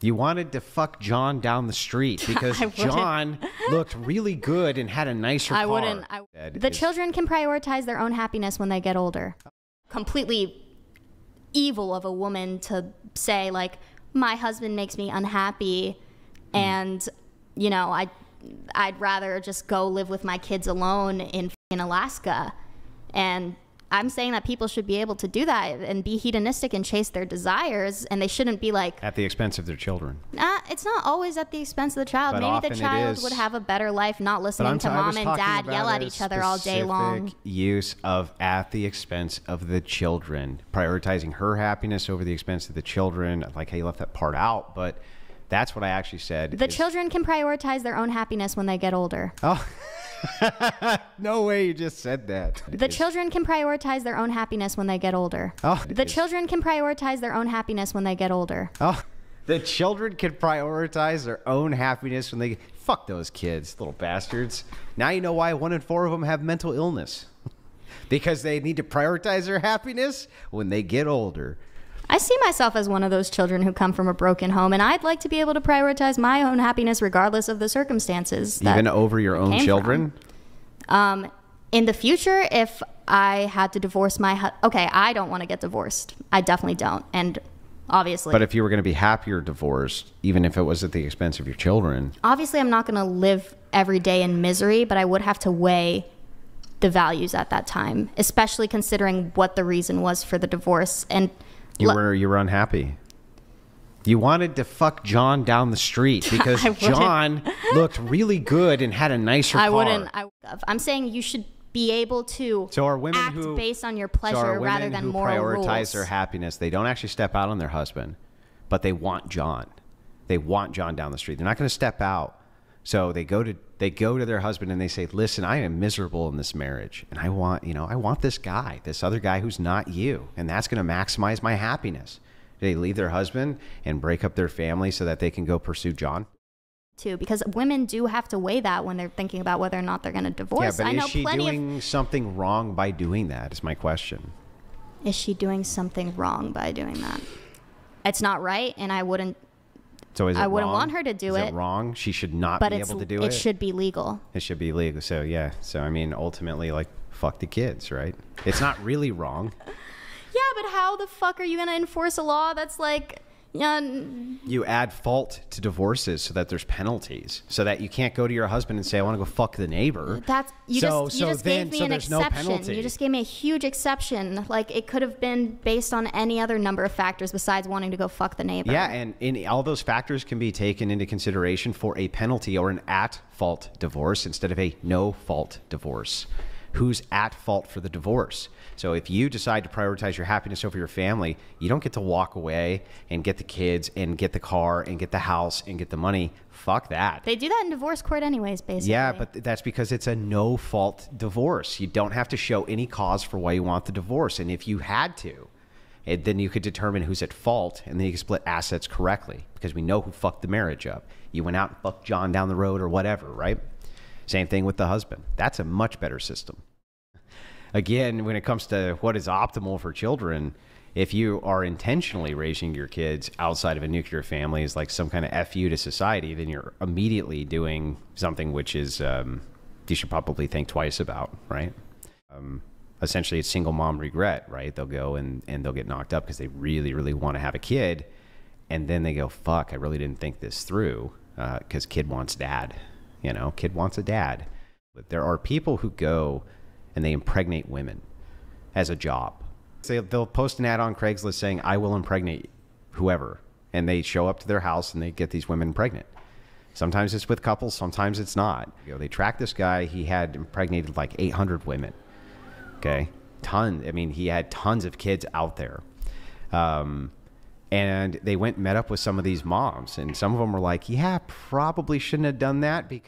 You wanted to fuck John down the street because John looked really good and had a nicer car. I wouldn't. The children can prioritize their own happiness when they get older. Completely evil of a woman to say, like, my husband makes me unhappy and, you know, I'd rather just go live with my kids alone in Alaska. And I'm saying that people should be able to do that and be hedonistic and chase their desires, and they shouldn't be like... At the expense of their children. It's not always at the expense of the child. But maybe the child would have a better life not listening to mom and dad yell at each other all day long. Use of at the expense of the children. Prioritizing her happiness over the expense of the children. I like how you left that part out, but that's what I actually said. The children can prioritize their own happiness when they get older. Oh. No way you just said that. The children can prioritize their own happiness when they get older. Oh. The children can prioritize their own happiness when they get older. Oh. The children can prioritize their own happiness when they... Fuck those kids, little bastards. Now you know why 1 in 4 of them have mental illness. Because they need to prioritize their happiness when they get older. I see myself as one of those children who come from a broken home, and I'd like to be able to prioritize my own happiness regardless of the circumstances. Even over your own children? In the future, if I had to divorce my okay, I don't want to get divorced. I definitely don't, and obviously. But if you were going to be happier divorced, even if it was at the expense of your children. Obviously, I'm not going to live every day in misery, but I would have to weigh the values at that time, especially considering what the reason was for the divorce. And you were unhappy. You wanted to fuck John down the street because John looked really good and had a nicer car. I wouldn't. I'm saying you should be able to act based on your pleasure rather than moral rules. Prioritize their happiness. They don't actually step out on their husband, but they want John. They want John down the street. They're not going to step out. So they go to their husband and they say, "Listen, I am miserable in this marriage, and I want this guy, this other guy who's not you, and that's going to maximize my happiness." They leave their husband and break up their family so that they can go pursue John. Too, because women do have to weigh that when they're thinking about whether or not they're going to divorce. Yeah, but is she doing something wrong by doing that? Is my question. Is she doing something wrong by doing that? It's not right, and I wouldn't. So is it I wouldn't wrong? want her to do it. Is it wrong? She should not be able to do it? It should be legal. It should be legal. So, yeah. So, I mean, ultimately, like, fuck the kids, right? It's not really wrong. Yeah, but how the fuck are you going to enforce a law that's like... You add fault to divorces so that there's penalties, so that you can't go to your husband and say, "I want to go fuck the neighbor." You just gave me an exception. You just gave me a huge exception. Like, it could have been based on any other number of factors besides wanting to go fuck the neighbor. Yeah, and all those factors can be taken into consideration for a penalty or an at-fault divorce instead of a no-fault divorce. Who's at fault for the divorce? So if you decide to prioritize your happiness over your family, you don't get to walk away and get the kids and get the car and get the house and get the money. Fuck that. They do that in divorce court anyways, basically. Yeah, but that's because it's a no-fault divorce. You don't have to show any cause for why you want the divorce. And if you had to, then you could determine who's at fault, and then you can split assets correctly because we know who fucked the marriage up. You went out and fucked John down the road or whatever, right? Same thing with the husband. That's a much better system. Again, when it comes to what is optimal for children, if you are intentionally raising your kids outside of a nuclear family as like some kind of FU to society, then you're immediately doing something which is you should probably think twice about, right? Essentially, it's single mom regret, right? They'll go and they'll get knocked up because they really, really want to have a kid. And then they go, fuck, I really didn't think this through because kid wants dad. You know, kid wants a dad. But there are people who go and they impregnate women as a job. So they'll post an ad on Craigslist saying, "I will impregnate whoever." And they show up to their house and they get these women pregnant. Sometimes it's with couples, sometimes it's not. You know, they tracked this guy. He had impregnated like 800 women. Okay. I mean, he had tons of kids out there. And they went and met up with some of these moms. And some of them were like, yeah, probably shouldn't have done that because